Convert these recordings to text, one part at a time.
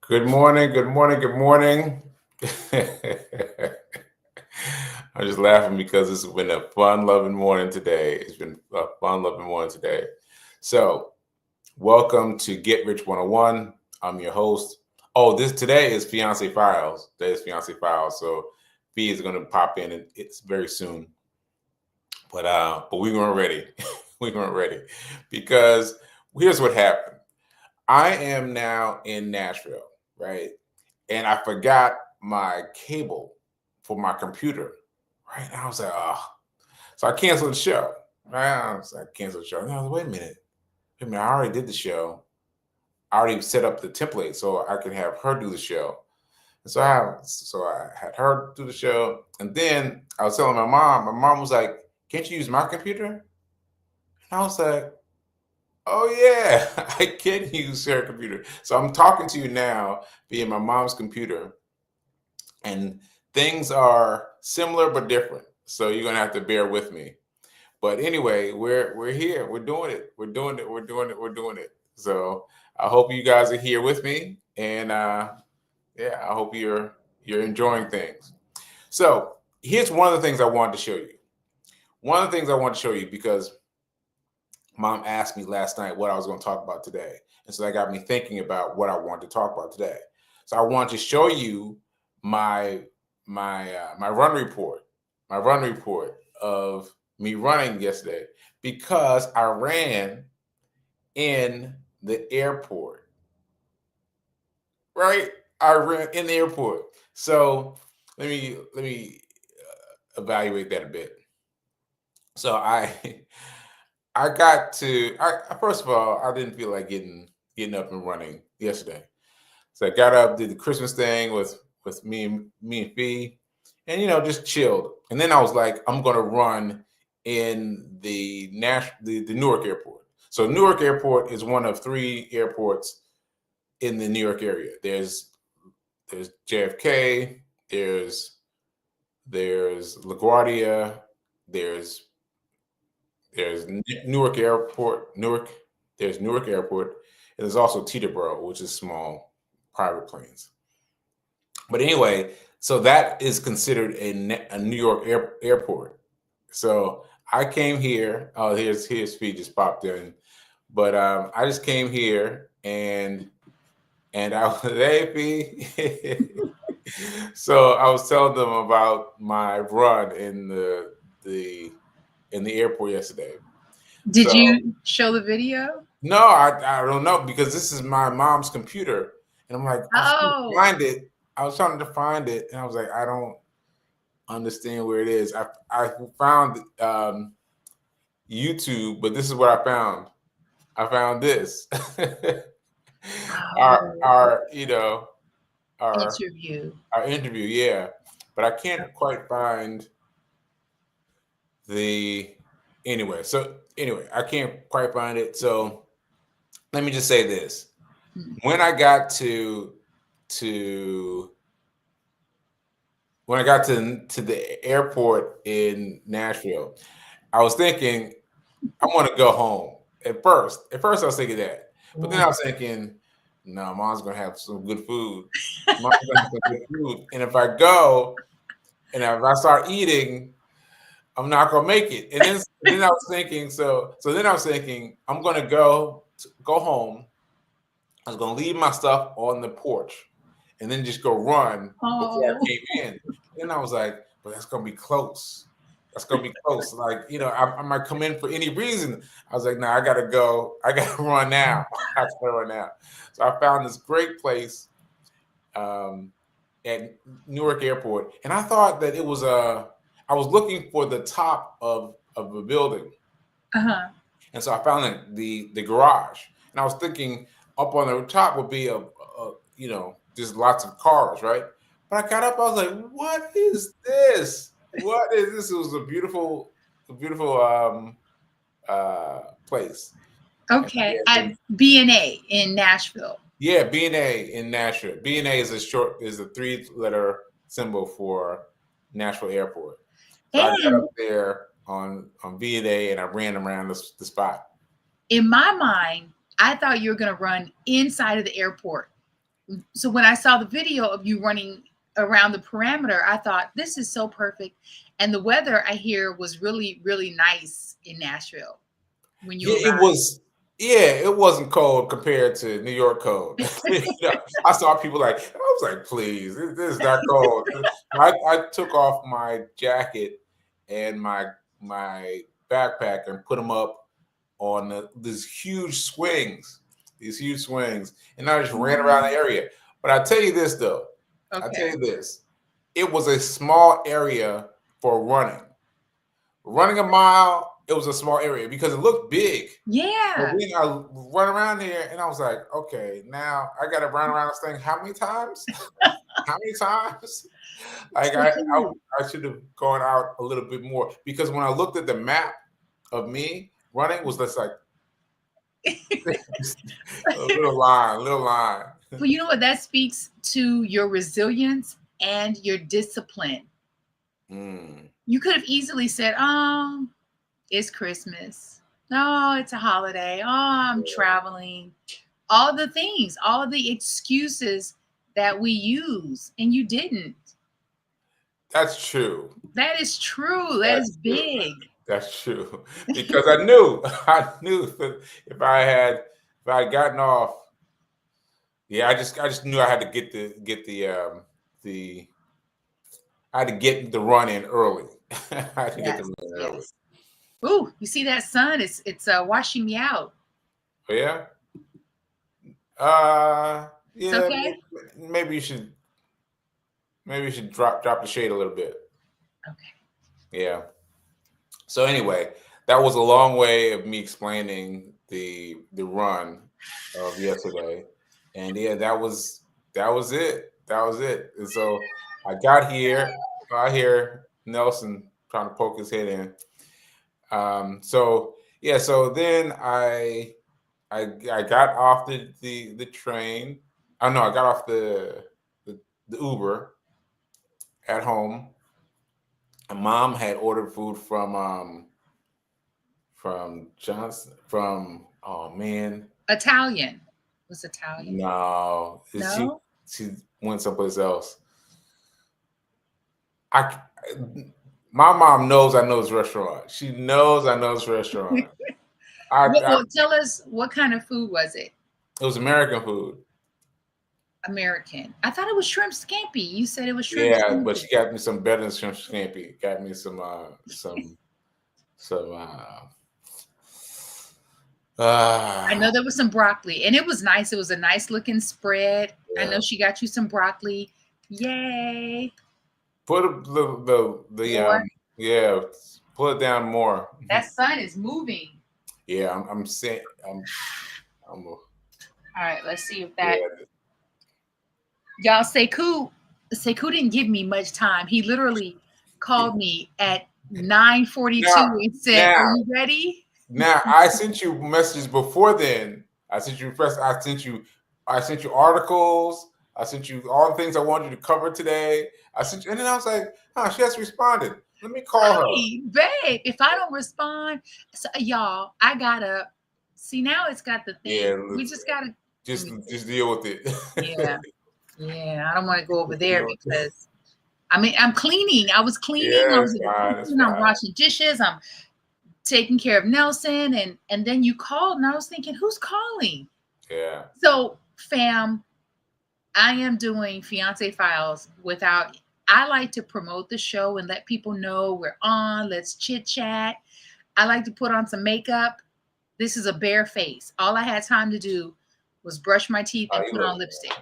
Good morning, good morning, good morning. I'm just laughing because it's been a fun-loving morning today. It's been a fun-loving morning today. So, welcome to Get Rich 101. I'm your host. Oh, this today is Fiance Files. Today is Fiance Files. So, Fee is going to pop in and it's very soon. But we weren't ready. We weren't ready because here's what happened. I am now in Nashville, right? And I forgot my cable for my computer, right? And I was like, oh. So I canceled the show, right? I canceled the show. And I was like, wait a minute, I already did the show. I already set up the template so I can have her do the show. And so I had her do the show. And then I was telling my mom was like, can't you use my computer? And I was like, oh yeah, I can use her computer. So I'm talking to you now via my mom's computer, and things are similar but different. So you're gonna have to bear with me. But anyway, we're here. We're doing it. We're doing it. We're doing it. We're doing it. So I hope you guys are here with me, and yeah, I hope you're enjoying things. So here's one of the things I wanted to show you. One of the things I want to show you because Mom asked me last night what I was going to talk about today. And so that got me thinking about what I wanted to talk about today. So I want to show you my run report, of me running yesterday because I ran in the airport. Right? I ran in the airport. So let me evaluate that a bit. So I got to. First of all, I didn't feel like getting up and running yesterday, so I got up, did the Christmas thing with me and Fee, and just chilled. And then I was like, I'm gonna run in the Newark Airport. So Newark Airport is one of three airports in the New York area. There's JFK, there's LaGuardia, there's Newark Airport, There's Newark Airport, and there's also Teterboro, which is small private planes. But anyway, so that is considered a New York airport. So I came here. Oh, here's Fee just popped in, but I just came here and I was hey Fee. So I was telling them about my run in the airport yesterday. Did you show the video? No, I don't know because this is my mom's computer, and I'm like, I was trying to find it. I was trying to find it, and I was like, I don't understand where it is. I found YouTube, but this is what I found. I found this. our our interview. Our interview, yeah, but I can't quite find the anyway. So anyway, I can't quite find it. So let me just say this. When I got to the airport in Nashville, I was thinking I want to go home. At first I was thinking that, but then I was thinking, no, Mom's gonna have some good food. Mom's gonna have some good food, and if I go and if I start eating, I'm not gonna make it. And then I was thinking, then I was thinking, I'm gonna go home. I was gonna leave my stuff on the porch and then just go run before I came in. Then I was like, but that's gonna be close. That's gonna be close. Like, I might come in for any reason. I was like, no, I gotta go. I gotta run now. I gotta run now. So I found this great place at Newark Airport, and I thought that it was I was looking for the top of a building, and so I found the garage, and I was thinking up on the top would be a just lots of cars, right? But I got up, I was like, what is this? What is this? It was a beautiful place. Okay, at B&A in Nashville. Yeah, B&A in Nashville. B&A is a 3-letter symbol for Nashville Airport. So I got up there on B&A and I ran around the spot. In my mind, I thought you were going to run inside of the airport. So when I saw the video of you running around the perimeter, I thought this is so perfect. And the weather I hear was really, really nice in Nashville when you Yeah, it arrived. was. Yeah, it wasn't cold compared to New York cold. I saw people like I was like, please, this is not cold. I took off my jacket and my backpack and put them up on these huge swings, and I just ran around the area. But I tell you this though, I tell Okay. you this, it was a small area for running. Running a mile, it was a small area because it looked big. But Yeah. then I run around here and I was like, okay, now I got to run around this thing how many times? How many times? Like So cool. I should have gone out a little bit more because when I looked at the map of me running was just like a little line. Well, you know what? That speaks to your resilience and your discipline. Mm, You could have easily said, "Oh, it's Christmas. No, it's a holiday. Oh, I'm yeah, traveling." All the things, all of the excuses that we use, and you didn't. that's true. That is true. That That's is true. big. That's true. Because I knew, I knew that if I had gotten off, yeah, I just knew I had to the I had to get the run in early. I had to get the Yes, run in early. yes. Ooh, you see that sun? It's washing me out. But yeah, It's yeah, okay. maybe you should drop the shade a little bit. Okay. Yeah. So anyway, that was a long way of me explaining the run of yesterday, and yeah, that was it. That was it. And so I got here. I hear Nelson trying to poke his head in. So yeah, so then I got off the train. Oh no, I got off the Uber at home. And mom had ordered food from Johnson from oh man, Italian. Was Italian? no, No. she went someplace else. I my mom knows I know this restaurant. She knows I know this restaurant. Well, tell us what kind of food was it? It was American food. American. I thought it was shrimp scampi. You said it was shrimp Yeah, but scampi. she got me some better than shrimp scampi. Got me some I uh know there was some broccoli, and it was nice. It was a nice looking spread. I yeah. know she got you some broccoli. Yay! Put the Or yeah, pull it down more. that sun is moving. Yeah, I'm saying I'm All right, let's see if that yeah. y'all Sekou didn't give me much time. He literally called me at 9:42 Now and said, "Are now you ready?" now I sent you messages before then. I sent you articles. I sent you all the things I wanted you to cover today. I sent you, and then I was like, huh, she hasn't responded. Let me call her. Hey, babe, if I don't respond, so, y'all, I gotta see now. It's got the thing. Yeah, We just gotta. Let me see. just deal with it. Yeah, yeah. I don't want to go over Just there deal with it. because I mean I'm cleaning. I was cleaning. I Yeah, was it's in the fine. It's kitchen. I'm fine. washing dishes. I'm taking care of Nelson, and then you called, and I was thinking, who's calling? Yeah. So, fam, I am doing Fiance Files without. I like to promote the show and let people know we're on. Let's chit chat. I like to put on some makeup. This is a bare face. All I had time to do was brush my teeth Oh, and put on lipstick.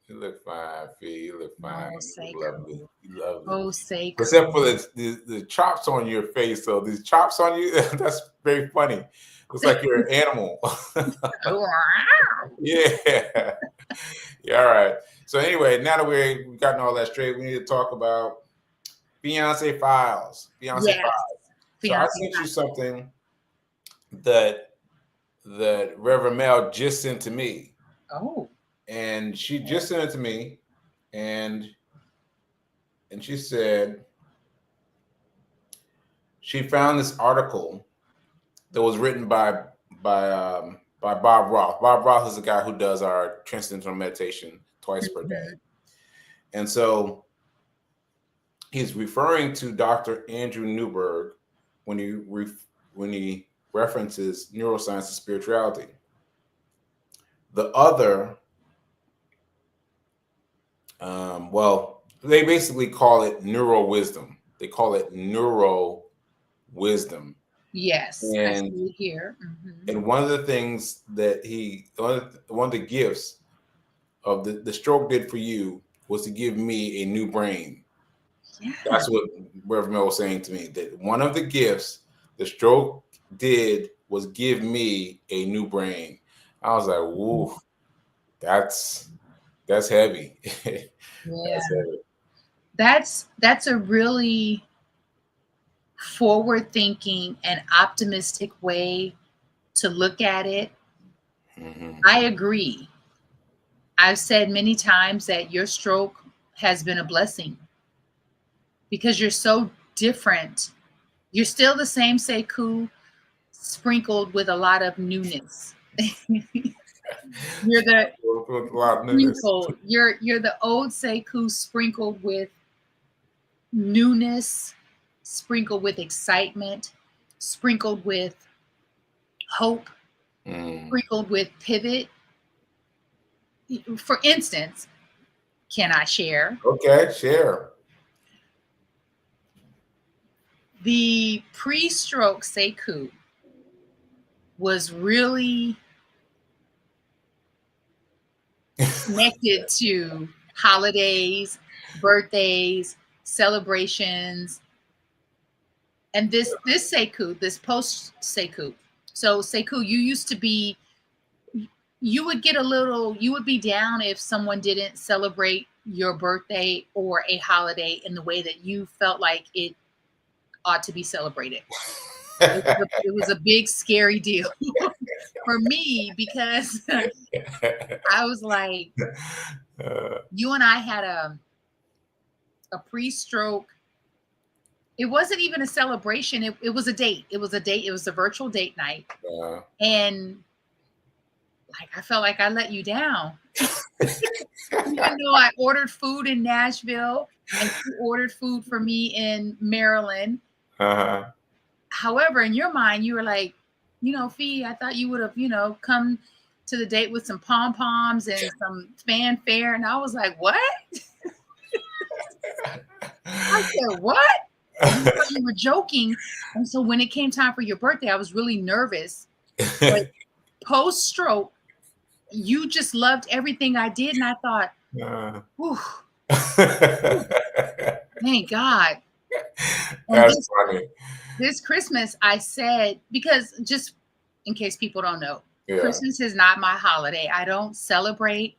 you look fine, Fee. You look fine. Oh, You look lovely. Seiko. You lovely. Oh, Seiko. Except for the chops on your face, though. These chops on you, that's very funny. Looks like you're an animal. Yeah. Yeah, all right. So anyway, now that we've gotten all that straight, we need to talk about Fiance Files. Fiance Yes, Files. So I Fiance sent you Files. something that Reverend Mel just sent to me. Oh, And she just sent it to me, and she said she found this article that was written by Bob Roth. Bob Roth is the guy who does our transcendental meditation twice per day. Mhm. And so he's referring to Dr. Andrew Newberg when when he references neuroscience and spirituality. The other, well, they basically call it neuro wisdom. They call it neuro wisdom. Yes, I And see it here. Hmm. one of the things that one of the gifts of the stroke did for you was to give me a new brain. Yeah. That's what Reverend Mel was saying to me. That one of the gifts the stroke did was give me a new brain. I was like, woof, that's heavy. Yeah. That's heavy. That's a really forward thinking and optimistic way to look at it. Hmm. I agree. I've said many times that your stroke has been a blessing because you're so different. You're still the same Sekou, sprinkled with a lot of newness. You're the With a lot of newness. sprinkled. You're the old Sekou sprinkled with newness, sprinkled with excitement, sprinkled with hope, Mm. sprinkled with pivot. For instance, can I share? Okay, share. The pre stroke Sekou was really connected to holidays, birthdays, celebrations, and this Sekou, this post Sekou. So Sekou, you used to be, you would get a little, you would be down if someone didn't celebrate your birthday or a holiday in the way that you felt like it ought to be celebrated. It was a big scary deal for me because I was like, Uh, you and I had a pre-stroke. It wasn't even a celebration. It was a date. It was a date. It was a virtual date night. uh, And like I felt like I let you down. Even though I ordered food in Nashville and you ordered food for me in Maryland. uh-huh. However, in your mind, you were like, Fee, I thought you would have, come to the date with some pom poms and some fanfare. And I was like, what? I said, what? And you thought you were joking. And so when it came time for your birthday, I was really nervous. But post stroke, you just loved everything I did. And I thought, Uh, whew, thank God. And That's funny. this Christmas, I said, because just in case people don't know, Yeah. Christmas is not my holiday. I don't celebrate.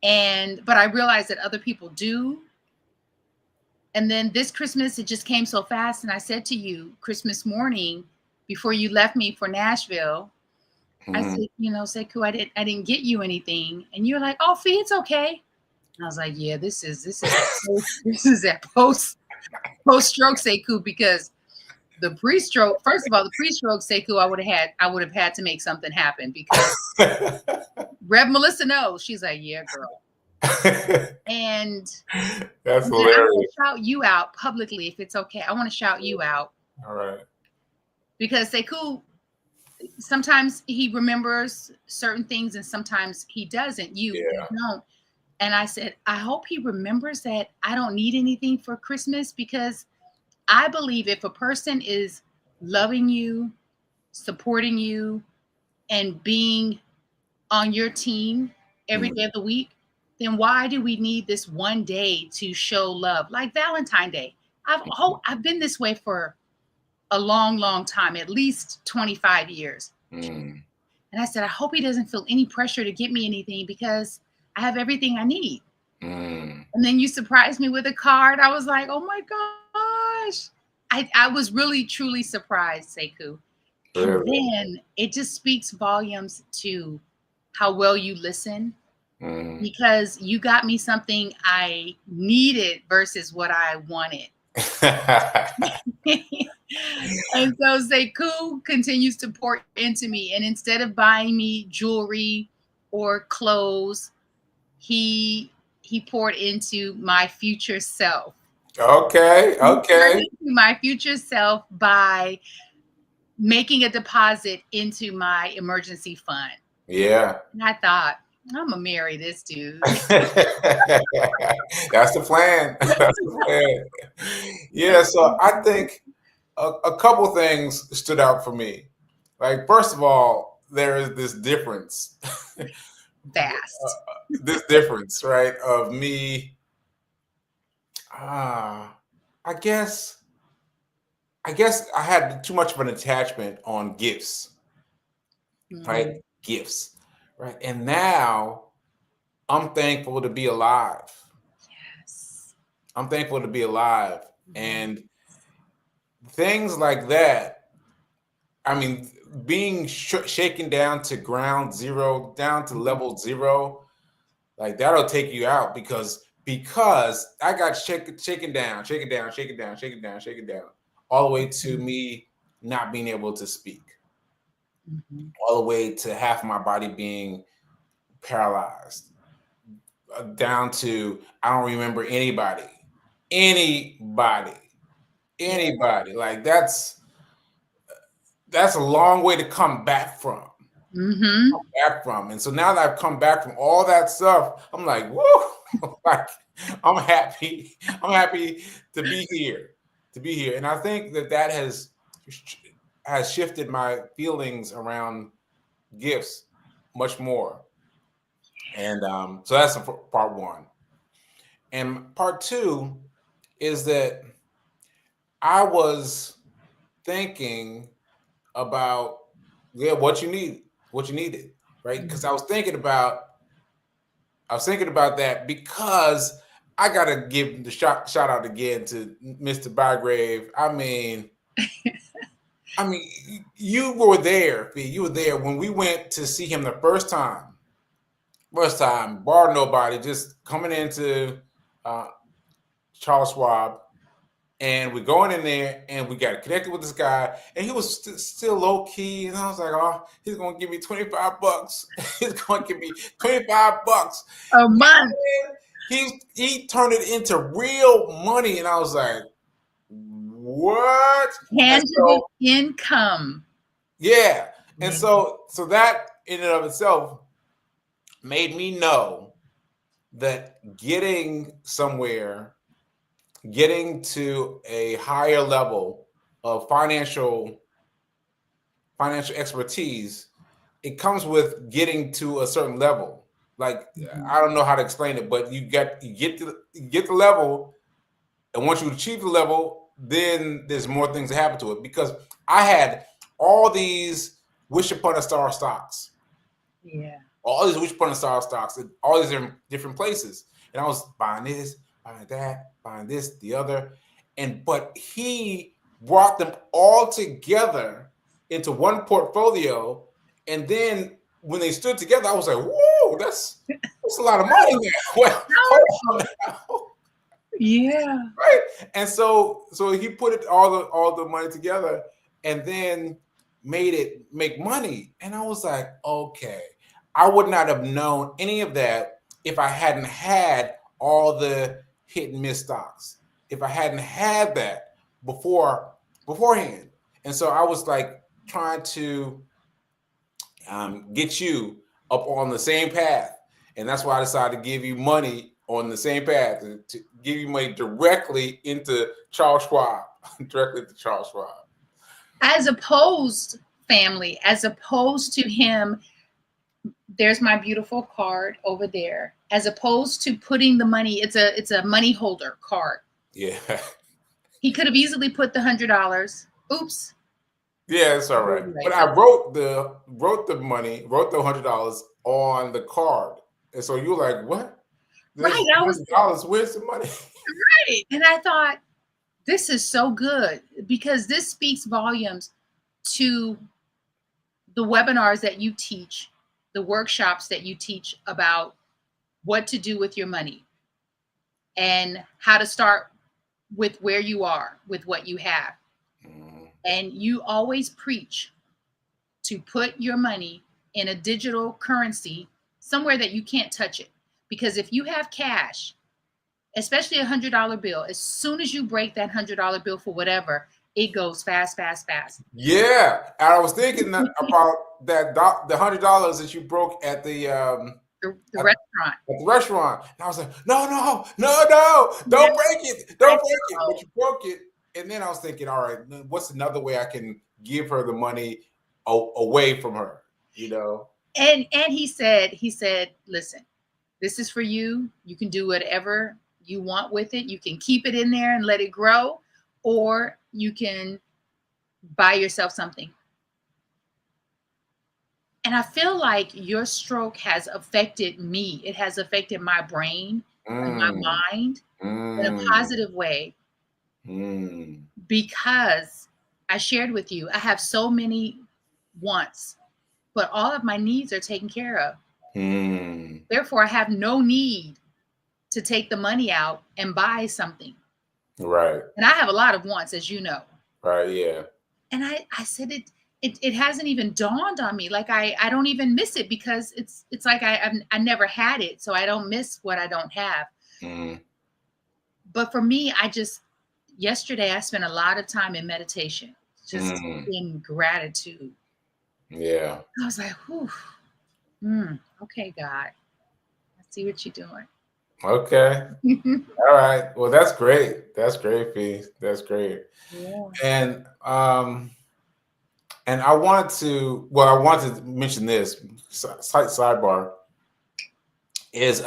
But I realize that other people do. And then this Christmas, it just came so fast. And I said to you, Christmas morning, before you left me for Nashville, I Mhm. said, Sekou, I didn't get you anything. And you're like, oh, Fee, it's okay. And I was like, yeah, this is a post stroke Sekou, because the pre-stroke, first of all, the pre-stroke Sekou, I would have had to make something happen because Rev Melissa knows. She's like, yeah, girl. And That's then I want hilarious. to shout you out publicly if it's okay. I want to shout you out All right. because Sekou, sometimes he remembers certain things and sometimes he doesn't. You Yeah. don't. And I said, I hope he remembers that I don't need anything for Christmas, because I believe if a person is loving you, supporting you, and being on your team every Mm. day of the week, then why do we need this one day to show love? Like Valentine's Day. I've been this way for a long, long time, at least 25 years. Mm. And I said, I hope he doesn't feel any pressure to get me anything because I have everything I need. Mm. And then you surprised me with a card. I was like, oh my gosh. I was really, truly surprised, Sekou. And Really? then it just speaks volumes to how well you listen, Mm. because you got me something I needed versus what I wanted. And so Sekou continues to pour into me. And instead of buying me jewelry or clothes, he poured into my future self. Okay. He poured Okay. into my future self by making a deposit into my emergency fund. Yeah. And I thought, I'm gonna marry this dude. That's the plan. That's the plan. Yeah. So I think a couple things stood out for me. Like, first of all, there is this difference, Fast. this difference, right? Of me, ah, I guess, I had too much of an attachment on gifts, right? Mm, Gifts, right? And now I'm thankful to be alive. yes. I'm thankful to be alive. Yes. And things like that, I mean, being shaken down to ground zero, down to level zero, like that'll take you out because I got shaken down, shaken down, shaken down, shaken down, shaken down, all the way to me not being able to speak, Mhm. all the way to half my body being paralyzed, down to I don't remember anybody, Yeah. anybody. Like that's a long way to come back from. Mm-hmm. Back from. And so now that I've come back from all that stuff, I'm like, whoa, like I'm happy. I'm happy to be here, And I think that has shifted my feelings around gifts much more. And so that's part one. And part two is that I was thinking about what you needed, right? Because I was thinking about that because I gotta give the shout out again to Mr. Bygrave. I mean, you were there, Fee. You were there when we went to see him the first time. First time, bar nobody, just coming into uh, Charles Schwab, and we're going in there, and we got connected with this guy, and he was still low key, and I was like, oh, he's gonna give me $25. He's gonna give me $25. A month. He turned it into real money, and I was like, "What?" And Tangible so, income. yeah, and Yeah. so that in and of itself made me know that getting somewhere, getting to a higher level of financial expertise, it comes with getting to a certain level. Like Mhm. I don't know how to explain it, but you get the level. And once you achieve the level, then there's more things that happen to it. Because I had all these wish upon a star stocks, Yeah. all these wish upon a star stocks in all these different places. And I was buying this, buying that, buying this, the other. But he brought them all together into one portfolio. And then when they stood together, I was like, whoa, that's a lot of money there. Well, hold on now. Yeah. Right. And so he put it all the money together and then made it make money. And I was like, okay, I would not have known any of that if I hadn't had all the hit and miss stocks. If I hadn't had that beforehand. And so I was like trying to get you up on the same path. And that's why I decided to give you money on the same path, to give you money directly into Charles Schwab, directly to Charles Schwab. As opposed, family, as opposed to him, there's my beautiful card over there. As opposed to putting the money, it's a money holder card. Yeah. He could have easily put the $100. Oops. Yeah, it's all right. But I wrote the money, wrote the $100 on the card. And so you're like, what? There's Right. I was $100. Where's the money? right. And I thought, this is so good because this speaks volumes to the webinars that you teach, the workshops that you teach about what to do with your money and how to start with where you are, with what you have. Mhm. And you always preach to put your money in a digital currency somewhere that you can't touch it. Because if you have cash, especially $100 bill, as soon as you break that $100 bill for whatever, it goes fast, fast, fast. Yeah, and I was thinking about that the $100 that you broke at the The restaurant. at the restaurant, and I was like, no, no, no, no, don't break it, don't break it. But you broke it, and then I was thinking, all right, what's another way I can give her the money away from her, you know? And he said, listen, this is for you. You can do whatever you want with it. You can keep it in there and let it grow, or you can buy yourself something. And I feel like your stroke has affected me. It has affected my brain and my mind in a positive way, because I shared with you, I have so many wants, but all of my needs are taken care of. Therefore, I have no need to take the money out and buy something. Right. And I have a lot of wants, as you know. Right. Yeah. And I said it hasn't even dawned on me. Like I don't even miss it, because it's like I never had it, so I don't miss what I don't have. But for me, yesterday I spent a lot of time in meditation, just in gratitude. Yeah. I was like, whew, okay, God, I see what you're doing. Okay. All right. Well, that's great. That's great, Fee. That's great. Yeah. And I wanted to mention this sidebar is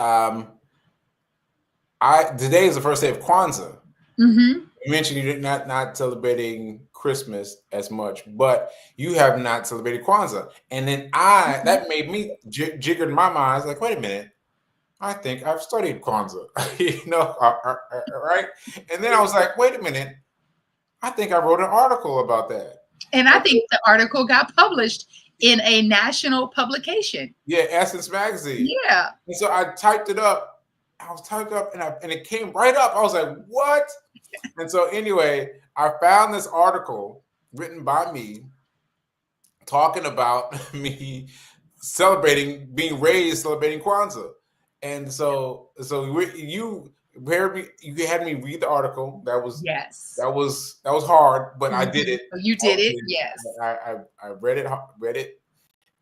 today is the first day of Kwanzaa. You mentioned you're not celebrating Christmas as much, but you have not celebrated Kwanzaa, and then that made me jigger in my mind. I was like, wait a minute, I think I've studied Kwanzaa, right? And then I was like, wait a minute, I think I wrote an article about that. And I think the article got published in a national publication. Yeah, Essence Magazine. Yeah. And so I typed it up. And it came right up. I was like, what? And so anyway, I found this article written by me talking about me being raised celebrating Kwanzaa. And so you had me read the article. That was hard, but I did it. You did it, yes. I read it,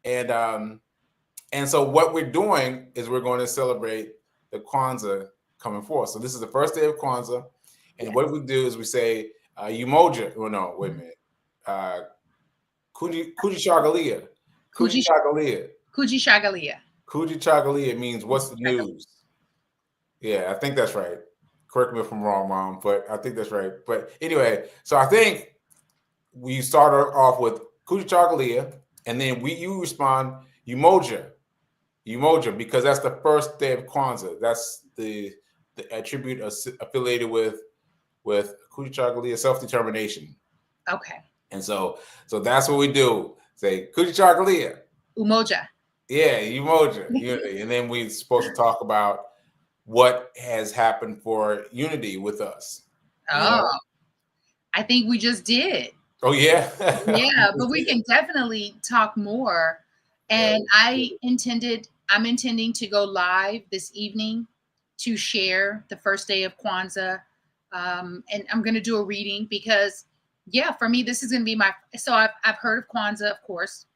and so what we're doing is we're going to celebrate the Kwanzaa coming forth. So this is the first day of Kwanzaa, and what we do is we say Umoja. Oh no, wait a minute. Kujishagalia. Kujishagalia. Kujishagalia. Kujishagalia means what's the news? Yeah, I think that's right. Correct me if I'm wrong, Mom, but I think that's right. But anyway, so I think we start off with Kujishagalia, and then you respond Umoja, because that's the first day of Kwanzaa. That's the attribute affiliated with Kujishagalia, self-determination. Okay. And so that's what we do. Say Kujishagalia. Umoja. Yeah, Umoja. And then we're supposed to talk about what has happened for unity with us. Oh, I think we just did. Oh, yeah. Yeah, but we can definitely talk more. And I'm intending to go live this evening to share the first day of Kwanzaa. And I'm going to do a reading because, for me, this is going to be so I've heard of Kwanzaa, of course.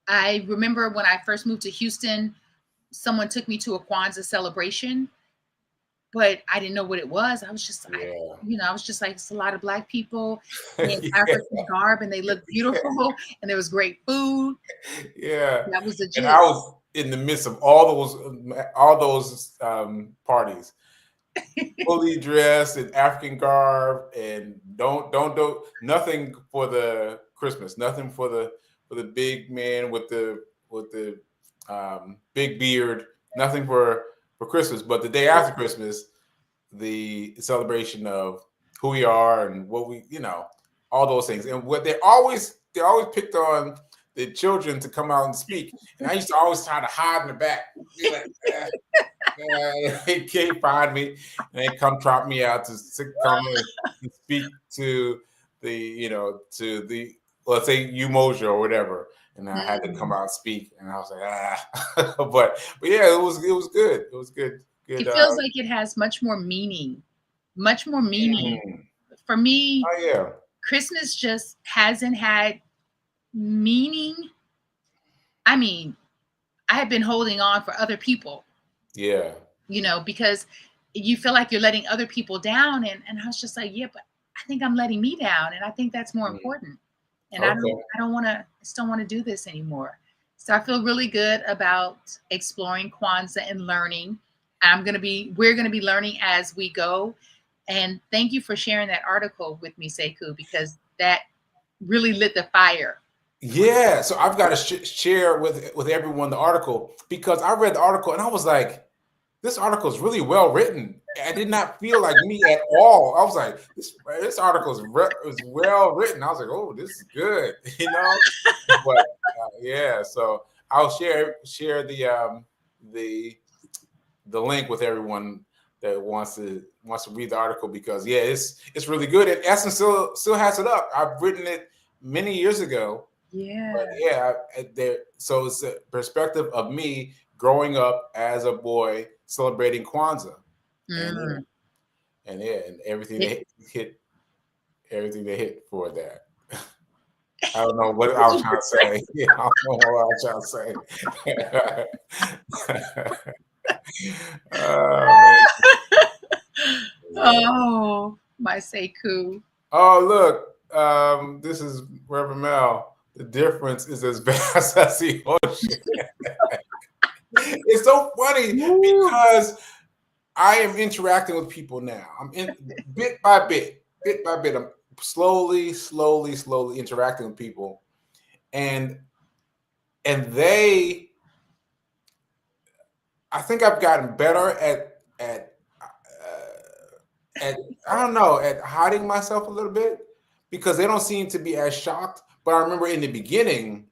I remember when I first moved to Houston, someone took me to a Kwanzaa celebration, but I didn't know what it was. I was just, I was just like, it's a lot of Black people in African garb, and they looked beautiful, and there was great food. Yeah, that was the gist. And I was in the midst of all those parties, fully dressed in African garb, and don't do nothing for the Christmas, nothing for the big man with the big beard, nothing for Christmas. But the day after Christmas, the celebration of who we are and what we, all those things. And what they always picked on the children to come out and speak. And I used to always try to hide in the back. Be like, they can't find me. And they come trot me out to come and speak to the, let's say Umoja or whatever. and I had to come out and speak, and I was like, but yeah, it was good. It was good. Good. It feels like it has much more meaning. Much more meaning. Mm. For me, Oh yeah. Christmas just hasn't had meaning. I mean, I have been holding on for other people, Yeah. because you feel like you're letting other people down. And I was just like, yeah, but I think I'm letting me down. And I think that's more Mm. important. And Okay. I just don't want to do this anymore. So I feel really good about exploring Kwanzaa and learning. We're going to be learning as we go. And thank you for sharing that article with me, Sekou, because that really lit the fire. Yeah. So I've got to share with everyone the article, because I read the article and I was like, this article is really well written. I did not feel like me at all. I was like, this article is well written. I was like, oh, this is good, But yeah, so I'll share the the link with everyone that wants to read the article, because yeah, it's really good. And Essence still has it up. I've written it many years ago, Yeah. but yeah, so it's a perspective of me growing up as a boy celebrating Kwanzaa, and Mm. and everything It, everything they hit for that. I don't know what I was trying to say. Yeah, I don't know what I was trying to say. Oh man. Yeah. oh, my Sekou. Oh look, this is Reverend Mel. The difference is as vast as the ocean. It's so funny Woo. because I am interacting with people now. I'm in bit by bit. I'm slowly interacting with people, and they. I think I've gotten better at I don't know, at hiding myself a little bit, because they don't seem to be as shocked. But I remember in the beginning,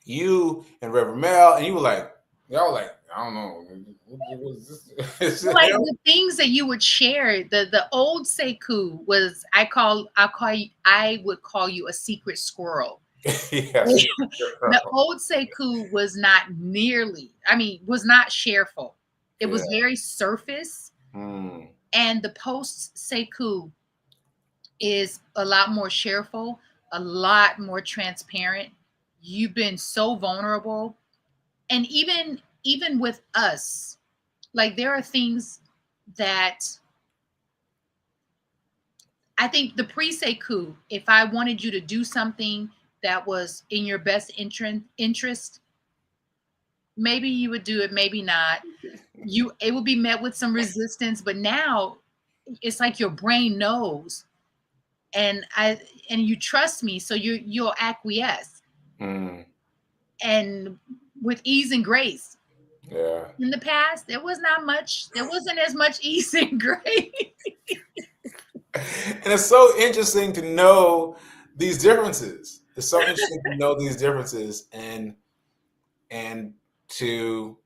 you and Reverend Mel, and you were like, y'all like, I don't know, what is this? Like the things that you would share, the old Sekou was I would call you a secret squirrel. Yes. The old Sekou was was not shareful. It Yeah. was very surface. Mm. And the post Sekou is a lot more shareful, a lot more transparent. You've been so vulnerable. And even with us, like there are things that I think the pre-Sekou, if I wanted you to do something that was in your best interest, maybe you would do it, maybe not. It would be met with some resistance, but now it's like your brain knows, and you trust me, so you'll acquiesce, Mm. and with ease and grace. Yeah. In the past, there wasn't as much ease and grace. And it's so interesting to know these differences. It's so interesting to know these differences, and to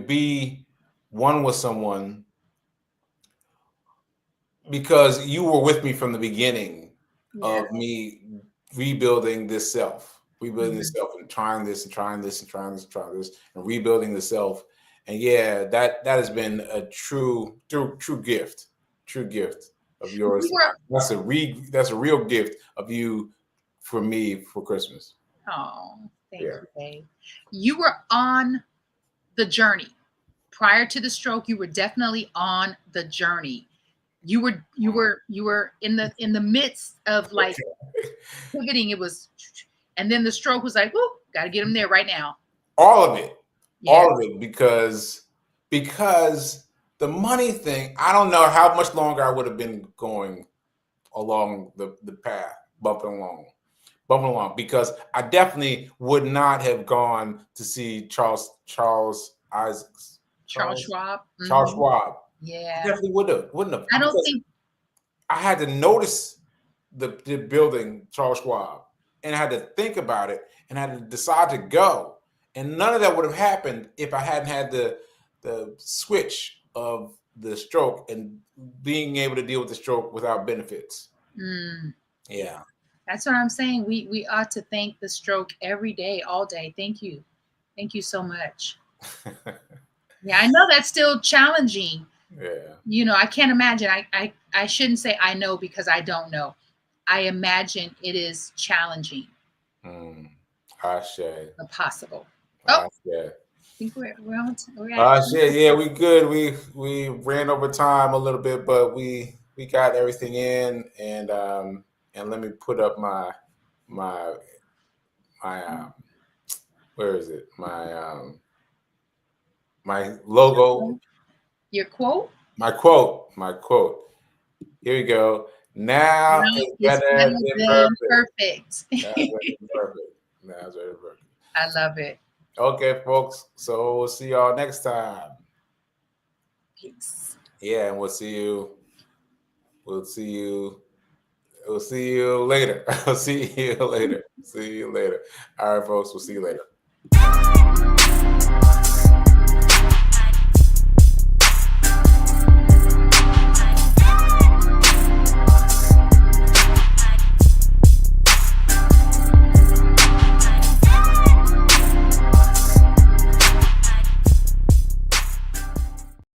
be one with someone, because you were with me from the beginning Yeah. of me rebuilding this self, Mhm. and trying this and trying this and trying this and trying this and rebuilding the self. And yeah, that has been a true gift, of yours. You were That's a real gift of you for me for Christmas. Oh, thank Yeah. you, babe. You were on the journey. Prior to the stroke, you were definitely on the journey. You were in the midst of like pivoting. It was, and then the stroke was like, whoop, got to get him there right now. All of it. Yeah. All of it, because the money thing, I don't know how much longer I would have been going along the path, bumping along, because I definitely would not have gone to see Charles Isaacs. Charles Schwab. Charles Mhm. Schwab. I Yeah. definitely wouldn't have, I don't because think I had to notice the building Charles Schwab, and I had to think about it, and I had to decide to go. And none of that would have happened if I hadn't had the switch of the stroke and being able to deal with the stroke without benefits. mm, Yeah. That's what I'm saying. We ought to thank the stroke every day, all day. Thank you. Thank you so much. Yeah, I know that's still challenging. Yeah. I can't imagine. I shouldn't say I know because I don't know. I imagine it is challenging, Mm. Ashe. but possible. Oh, I Ashe. think we're at time. Shit, yeah, we good. We ran over time a little bit, but we got everything in, and let me put up my my where is it? My logo, Your quote? my quote. Here we go. Now Now is is better better than than perfect. perfect. Now is better than perfect. Now is better than perfect. I love it. Okay, folks. So we'll see y'all next time. Peace. Yeah, and we'll see you. We'll see you. We'll see you later. I'll see you later. See you later. All right, folks. We'll see you later.